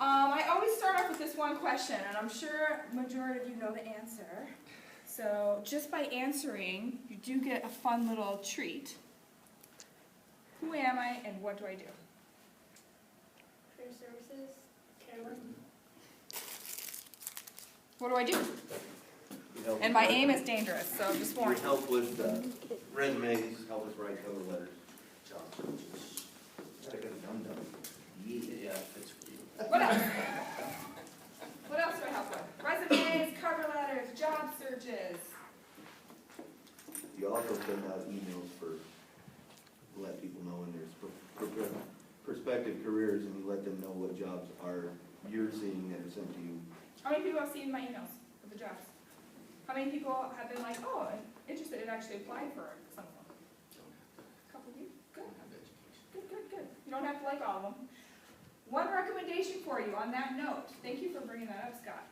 I always start off with this one question, and I'm sure a majority of you know the answer. So just by answering, you do get a fun little treat. Who am I and what do I do? Career Services, Carolyn. What do I do? And my aim is dangerous, so just warn you. Help with resumes, help us write cover letters, job searches. Gotta get it done. Yeah, that's for you. What else? What else do I help with? Resumes, cover letters, job searches. You also send out emails to let people know in their prospective careers, and you let them know what jobs are you're seeing that are sent to you. How many people have seen my emails with the jobs? How many people have been like, oh, I'm interested and actually applied for some of them? A couple of you? Good. Good. You don't have to like all of them. One recommendation for you on that note. Thank you for bringing that up, Scott.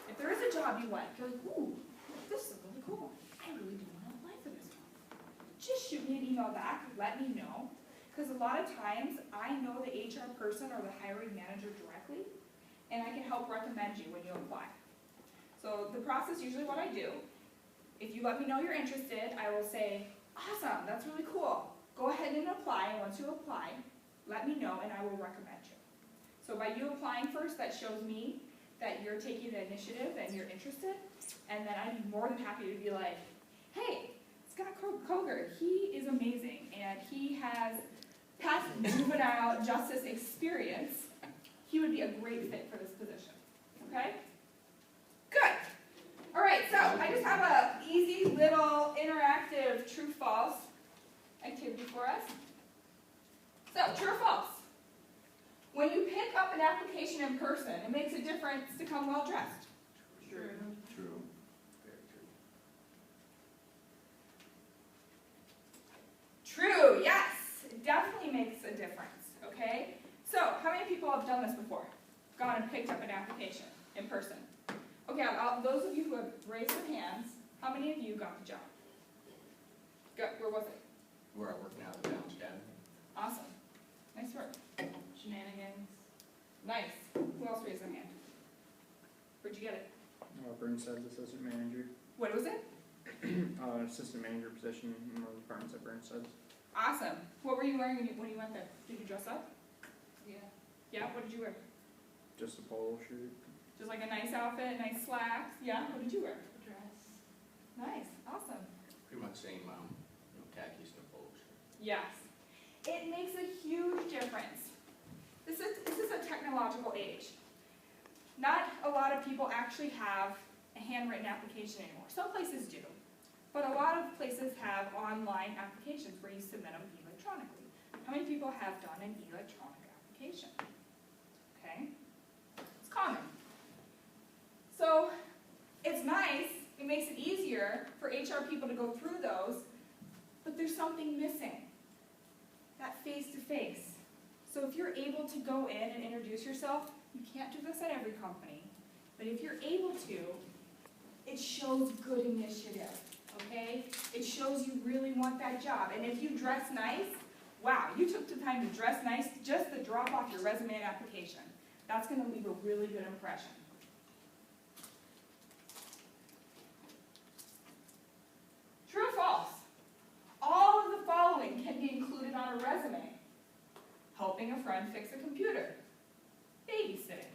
If there is a job you like, you're like, ooh, this is really cool. I really do want to apply for this one. Just shoot me an email back. Let me know. Because a lot of times, I know the HR person or the hiring manager directly, and I can help recommend you when you apply. So the process, usually what I do, if you let me know you're interested, I will say, awesome, that's really cool. Go ahead and apply, and once you apply, let me know and I will recommend you. So by you applying first, that shows me that you're taking the initiative and you're interested, and then I'd be more than happy to be like, hey, Scott Koger, he is amazing, and he has past juvenile justice experience. He would be a great fit for this position, okay? Good. All right, so I just have a easy little interactive true-false activity for us. So, true or false? When you pick up an application in person, it makes a difference to come well-dressed. True. True. Very true. True, yes. It definitely makes a difference, okay? So, how many people have done this before? Gone and picked up an application in person? Okay, those of you who have raised their hands, how many of you got the job? Good. Where was it? Where I work now, the Downs Academy. Awesome. Nice work. Shenanigans. Nice. Who else raised their hand? Where'd you get it? Burnside's assistant manager. What was it? Assistant manager position in one of the departments at Burnside's. Awesome. What were you wearing when you went there? Did you dress up? Yeah. Yeah? What did you wear? Just a polo shirt. Just like a nice outfit, nice slacks. Yeah? What did you wear? A dress. Nice. Awesome. Pretty much same, khakis and a polo shirt. Yes. It makes a huge difference. This is a technological age. Not a lot of people actually have a handwritten application anymore. Some places do. But a lot of places have online applications where you submit them electronically. How many people have done an electronic application? Okay? It's common. So, it's nice, it makes it easier for HR people to go through those, but there's something missing. That face-to-face. So if you're able to go in and introduce yourself, you can't do this at every company, but if you're able to, it shows good initiative, okay? It shows you really want that job. And if you dress nice, wow, you took the time to dress nice just to drop off your resume and application. That's going to leave a really good impression. True or false? All of the following can be included on a resume. Helping a friend fix a computer. Babysitting.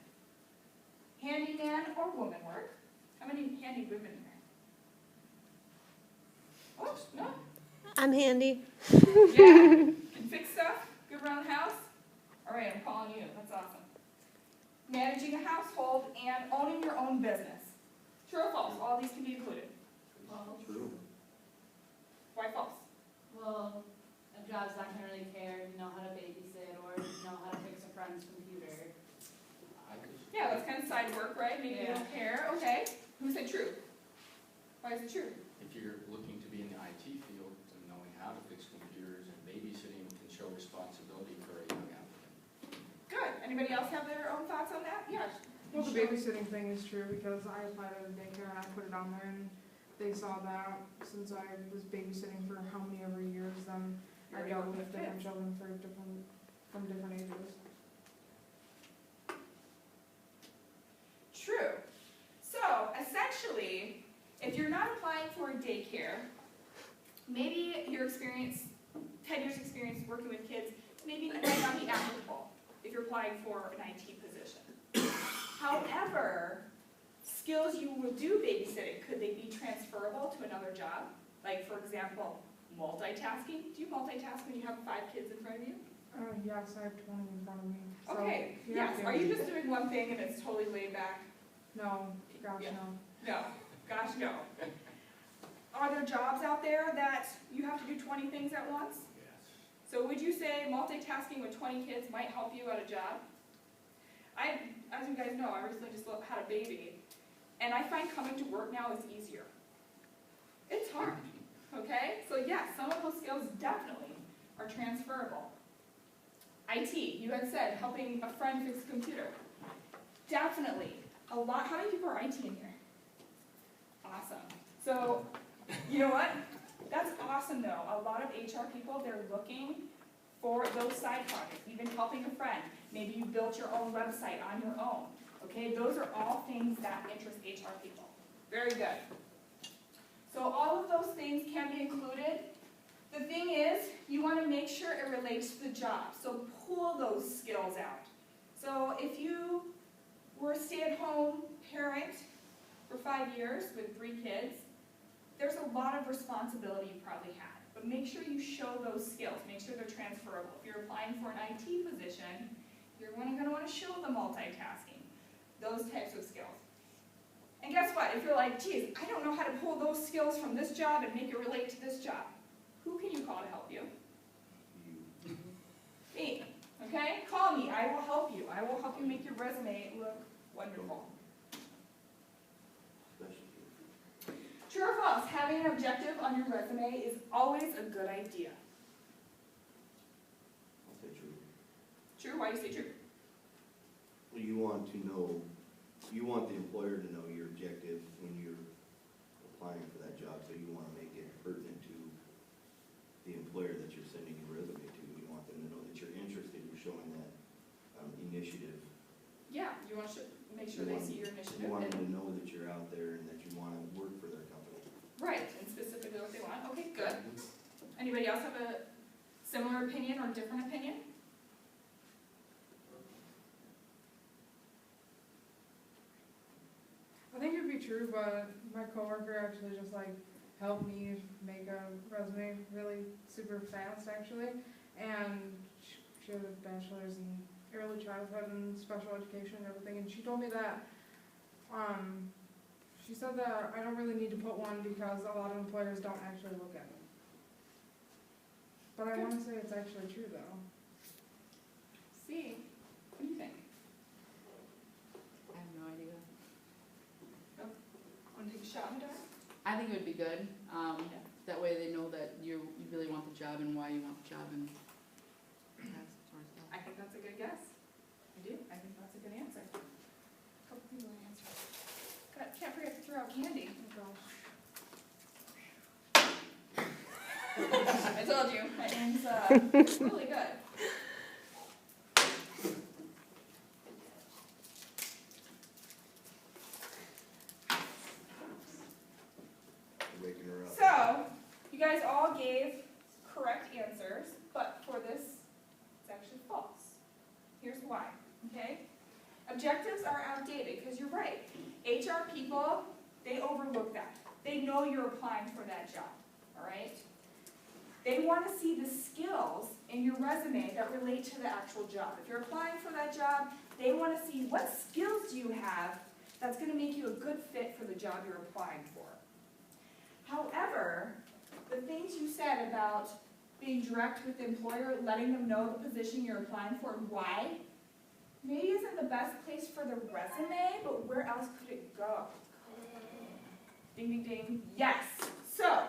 Handyman or woman work. How many handy women in there? Oh, no? I'm handy. Yeah. Can fix stuff? Good around the house? All right, I'm calling you. That's awesome. Managing a household and owning your own business. True or false? All these can be included. Well, True. Why false? well, a job's not gonna really care if you know how to babysit or if you know how to fix a friend's computer. Yeah, that's kind of side work, right? Maybe you Yeah. don't care. Okay. Who said true? Why is it true? If you're looking to be in the IT field, then knowing how to fix computers and babysitting can show responsibility for a young applicant. Good. Anybody else have their own thoughts on that? Yeah. Well, the babysitting thing is true because I applied at a daycare and I put it on there and they saw that since I was babysitting for how many ever years, then I dealt with different children from different ages. working with kids, maybe it might not be applicable if you're applying for an IT position. However, skills you will do babysitting, could they be transferable to another job? Like, for example, multitasking. Do you multitask when you have 5 kids in front of you? Yes, I have 20 in front of me. So Okay, you yes. have to- Are you just doing one thing and it's totally laid back? No, gosh, Yeah. no. No, gosh, no. Are there jobs out there that you have to do 20 things at once? Yes. So would you say multitasking with 20 kids might help you at a job? As you guys know, I recently just had a baby, and I find coming to work now is easier. It's hard, okay? So yes, some of those skills definitely are transferable. IT, you had said helping a friend fix a computer. Definitely. A lot. How many people are IT in here? Awesome. So, you know what? That's awesome though. A lot of HR people, they're looking for those side projects, even helping a friend. Maybe you built your own website on your own. Okay, those are all things that interest HR people. Very good. So all of those things can be included. The thing is, you want to make sure it relates to the job. So pull those skills out. So if you were a stay-at-home parent for 5 years with 3 kids, there's a lot of responsibility you probably had. But make sure you show those skills. Make sure they're transferable. If you're applying for an IT position, you're going to want to show the multitasking, those types of skills. And guess what? If you're like, geez, I don't know how to pull those skills from this job and make it relate to this job, who can you call to help you? You, Me. Okay? Call me. I will help you. I will help you make your resume look wonderful. especially. True or false? Having an objective on your resume is always a good idea. I'll say true. True? Why do you say true? Well, you want to know, you want the employer to know your objective when you're applying for that job, so you want to make it pertinent to the employer that you're sending your resume to. You want them to know that you're interested, you're showing that initiative. Yeah. You want to make sure they see your initiative. You want And, them to know that you're out there and that you want to work for their company. right. And specifically what they want. Okay, good. Anybody else have a similar opinion or different opinion? I think it'd be true, but my coworker actually just like helped me make a resume really super fast actually, and she has a bachelor's in early childhood and special education and everything, and she told me that, she said that I don't really need to put one because a lot of employers don't actually look at it. But I want to say it's actually true though. See, what do you think? I have no idea. Want to take a shot in the dark? I think it would be good. That way they know that you really want the job and why you want the job and that sort of stuff. I think that's a good guess. I do. I think that's a good answer. A couple people answered. God, can't forget to throw out candy. Oh gosh. I told you, my name's really good. Waking her up. So, you guys all gave correct answers, but for this, it's actually false. Here's why, okay? Objectives are outdated, because you're right. HR people, they overlook that. They know you're applying for that job, all right? They want to see the skills in your resume that relate to the actual job. If you're applying for that job, they want to see what skills do you have that's going to make you a good fit for the job you're applying for. However, the things you said about being direct with the employer, letting them know the position you're applying for and why, maybe isn't the best place for the resume, but where else could it go? Ding, ding, ding. Yes. So,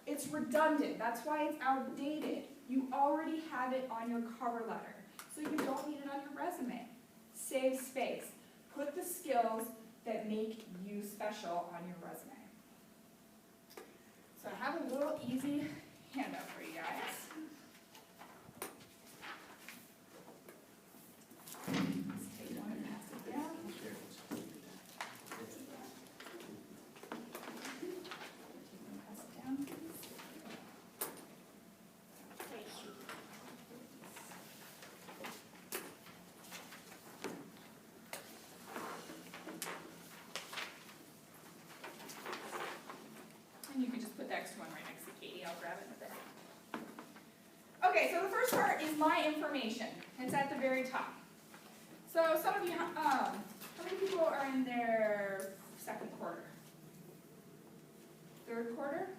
it's redundant. That's why it's outdated. You already have it on your cover letter, so you don't need it on your resume. Save space. Put the skills that make you special on your resume. So I have a little easy handout for you guys. Let's take one and pass it down. Pass it down, please. Okay. Okay, so the first part is my information. It's at the very top. So some of you, how many people are in their second quarter? Third quarter?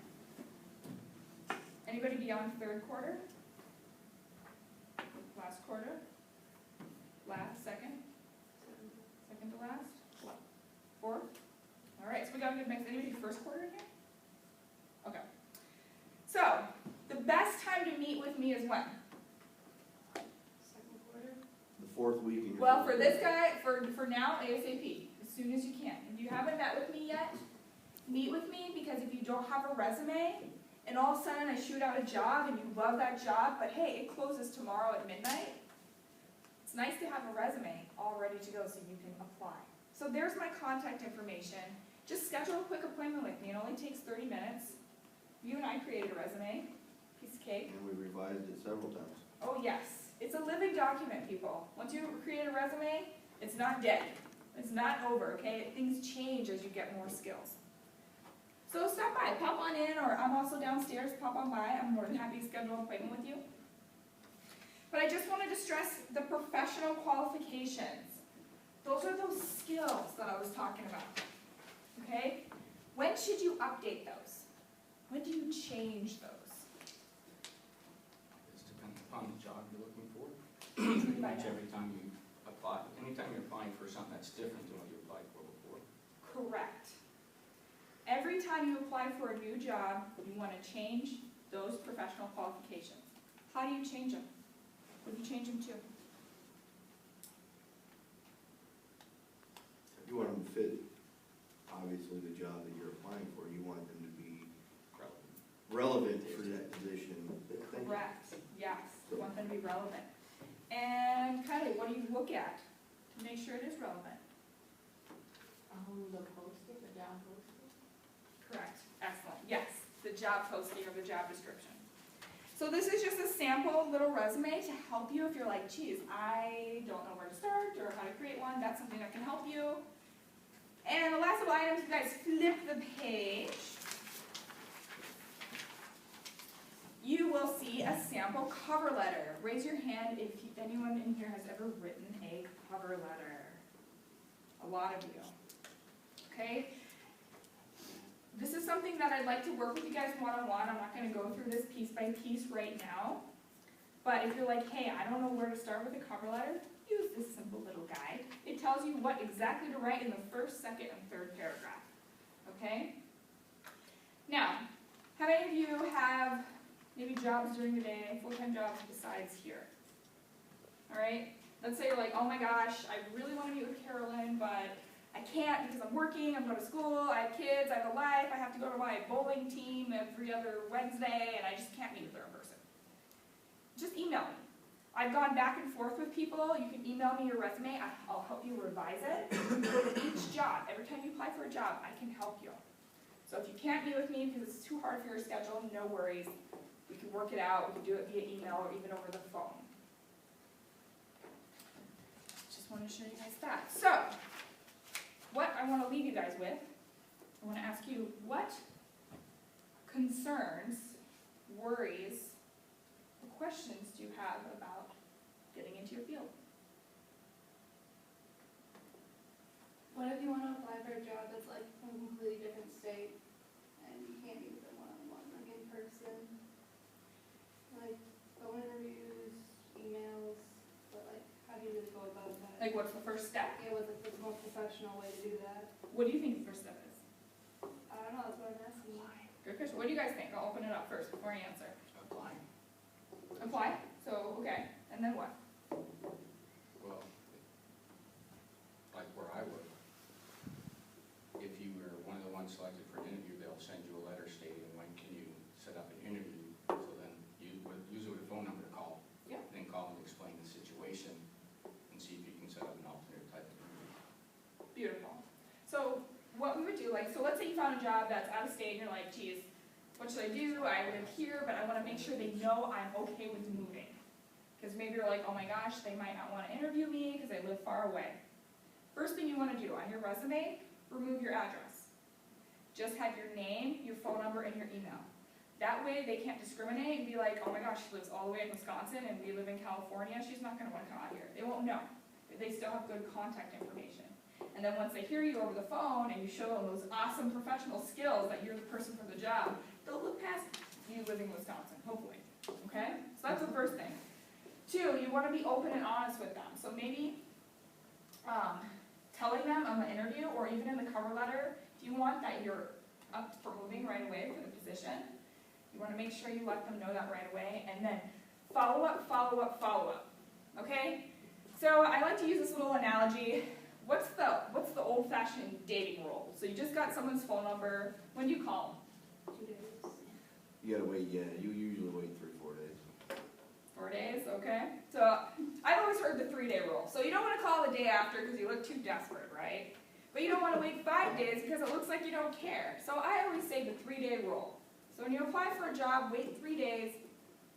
Anybody beyond third quarter? Last quarter? Last, second? Second to last? Fourth? All right, so we got a good mix. Anybody first quarter in here? Okay. So, the best time to meet with me is when? Second quarter? The fourth week in your. Well, for this guy, for now, ASAP, as soon as you can. If you haven't met with me yet, meet with me, because if you don't have a resume, and all of a sudden I shoot out a job and you love that job, but hey, it closes tomorrow at midnight, it's nice to have a resume all ready to go so you can apply. So there's my contact information. Just schedule a quick appointment with me. It only takes 30 minutes. You and I created a resume, piece of cake. And we revised it several times. Oh yes, it's a living document, people. Once you create a resume, it's not dead. It's not over, okay? Things change as you get more skills. So stop by, pop on in, or I'm also downstairs, pop on by. I'm more than happy to schedule an appointment with you. But I just wanted to stress the professional qualifications. Those are those skills that I was talking about, okay? When should you update those? When do you change those? It's dependent upon the job you're looking for. Pretty Pretty much much every time you apply, anytime you're applying for something that's different than what you applied for before. Correct. Every time you apply for a new job, you want to change those professional qualifications. How do you change them? What do you change them to? You want them to fit, obviously, the job that you're applying for. You want them to be relevant for that position. Correct. Yes. You want them to be relevant. And Kylie, what do you look at to make sure it is relevant? The posting, the job posting. Correct. Excellent. Yes. The job posting or the job description. So this is just a sample little resume to help you if you're like, geez, I don't know where to start or how to create one. That's something that can help you. And the last little items, you guys flip the page. You will see a sample cover letter. Raise your hand if anyone in here has ever written a cover letter. A lot of you. Okay? This is something that I'd like to work with you guys one-on-one. I'm not going to go through this piece by piece right now. But if you're like, hey, I don't know where to start with a cover letter, use this simple little guide. It tells you what exactly to write in the first, second, and third paragraph. Okay? Now, how many of you have maybe jobs during the day, full-time jobs besides here? All right? Let's say you're like, oh my gosh, I really want to meet with Carolyn, but I can't because I'm working, I'm going to school, I have kids, I have a life, I have to go to my bowling team every other Wednesday, and I just can't meet with her in person. Just email me. I've gone back and forth with people. You can email me your resume. I'll help you revise it. For each job, every time you apply for a job, I can help you. So if you can't meet with me because it's too hard for your schedule, no worries. We can work it out. We can do it via email or even over the phone. Just want to show you guys that. So, what I want to leave you guys with, I want to ask you, what concerns, worries, or questions do you have about getting into your field? What if you want to apply for a job that's like from a completely different state and you can't meet with them one-on-one, like in person? Like phone interviews, emails, but like how do you really go about that? Like, what's the first step? Yeah, what's like the most professional way to do that? What do you think the first step is? I don't know, that's what I'm asking. Good question. What do you guys think? I'll open it up first before I answer. Applying. Apply? So, okay. And then what? Well, like where I work, if you were one of the ones selected for an interview, they'll send you a letter stating when can you set up an interview. So then you would use a phone number to call. Yeah. Then call and explain the situation and see if you can set up an alternate type of interview. Beautiful. So, what we would do, like, so let's say you found a job that's out of state and you're like, geez, what should I do? I live here, but I want to make sure they know I'm okay with moving. Because maybe you're like, oh my gosh, they might not want to interview me because I live far away. First thing you want to do on your resume, remove your address. Just have your name, your phone number, and your email. That way they can't discriminate and be like, oh my gosh, she lives all the way in Wisconsin and we live in California, she's not gonna wanna come out here. They won't know. They still have good contact information. And then once they hear you over the phone and you show them those awesome professional skills that you're the person for the job, they'll look past you living in Wisconsin, hopefully, okay? So that's the first thing. 2, you wanna be open and honest with them. So maybe, telling them on the interview or even in the cover letter, if you want that you're up for moving right away for the position, you wanna make sure you let them know that right away, and then follow up, follow up, follow up, okay? So I like to use this little analogy. What's the old-fashioned dating rule? So you just got someone's phone number, when do you call them? 2 days. You gotta wait, yeah, you usually wait 3-4 days. 4 days, okay? So I've always heard the 3-day rule. So you don't wanna call the day after because you look too desperate, right? But you don't wanna wait 5 days because it looks like you don't care. So I always say the 3-day rule. So when you apply for a job, wait 3 days,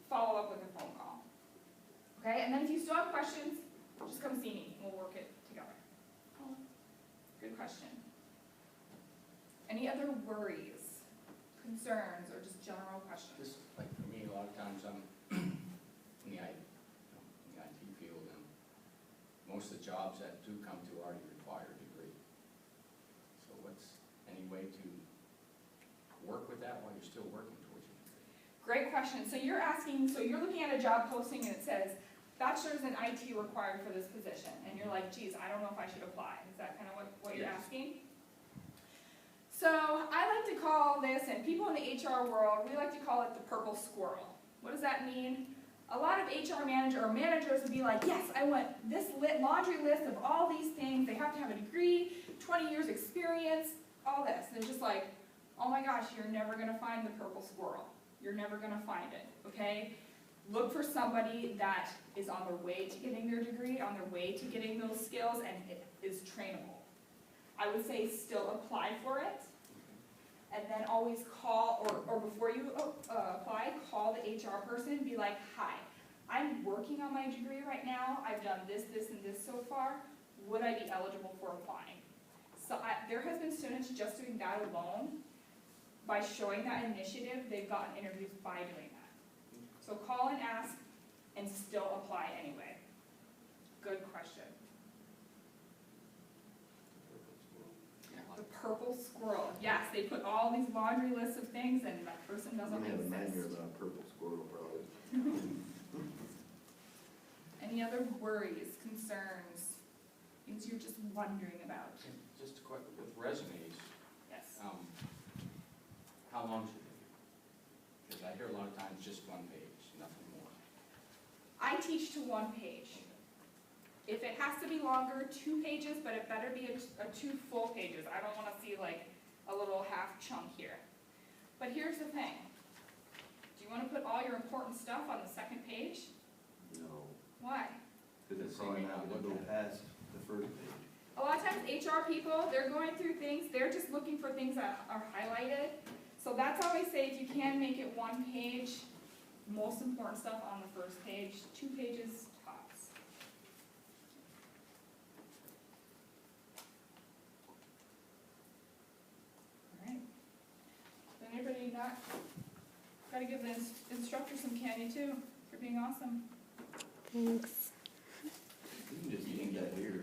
follow up with a phone call. Okay, and then if you still have questions, just come see me, and we'll work it together. Good question. Any other worries, concerns, or just general questions? Just like for me, a lot of times I'm in the IT field, and most of the jobs that do come to already require a degree. So what's any way to work with that while you're still working towards your degree? Great question. So you're asking, so you're looking at a job posting and it says, bachelor's in IT required for this position, and you're like, geez, I don't know if I should apply. Is that kind of what you're Yes. asking? So I like to call this, and people in the HR world, we like to call it the purple squirrel. What does that mean? A lot of HR managers would be like, yes, I want this laundry list of all these things. They have to have a degree, 20 years experience, all this. And it's just like, oh my gosh, you're never gonna find the purple squirrel. You're never gonna find it, okay? Look for somebody that is on their way to getting their degree, on their way to getting those skills, and it is trainable. I would say still apply for it, and then always call, or before you apply, call the HR person, be like, hi, I'm working on my degree right now, I've done this, this, and this so far, would I be eligible for applying? So there has been students just doing that alone, by showing that initiative, they've gotten interviews by doing that. So call and ask, and still apply anyway. Good question. The purple squirrel. Yes, they put all these laundry lists of things, and that person I'm doesn't gonna have a nightmare exist. about a purple squirrel probably. Any other worries, concerns, things you're just wondering about? And just a question, with resumes, Yes. how long should they be? Because I hear a lot of times just 1 page, nothing more. I teach to 1 page. If it has to be longer, 2 pages, but it better be a 2 full pages. I don't want to see like a little half chunk here. But here's the thing. Do you want to put all your important stuff on the 2nd page? No, Why? because Does it's it probably mean not not gonna go look at past the first page. A lot of times HR people, they're going through things, they're just looking for things that are highlighted. So that's how I say if you can make it 1 page, most important stuff on the first page, 2 pages tops. Alright. Anybody not, gotta give the instructor some candy too, for being awesome. Thanks. You can just eat that here.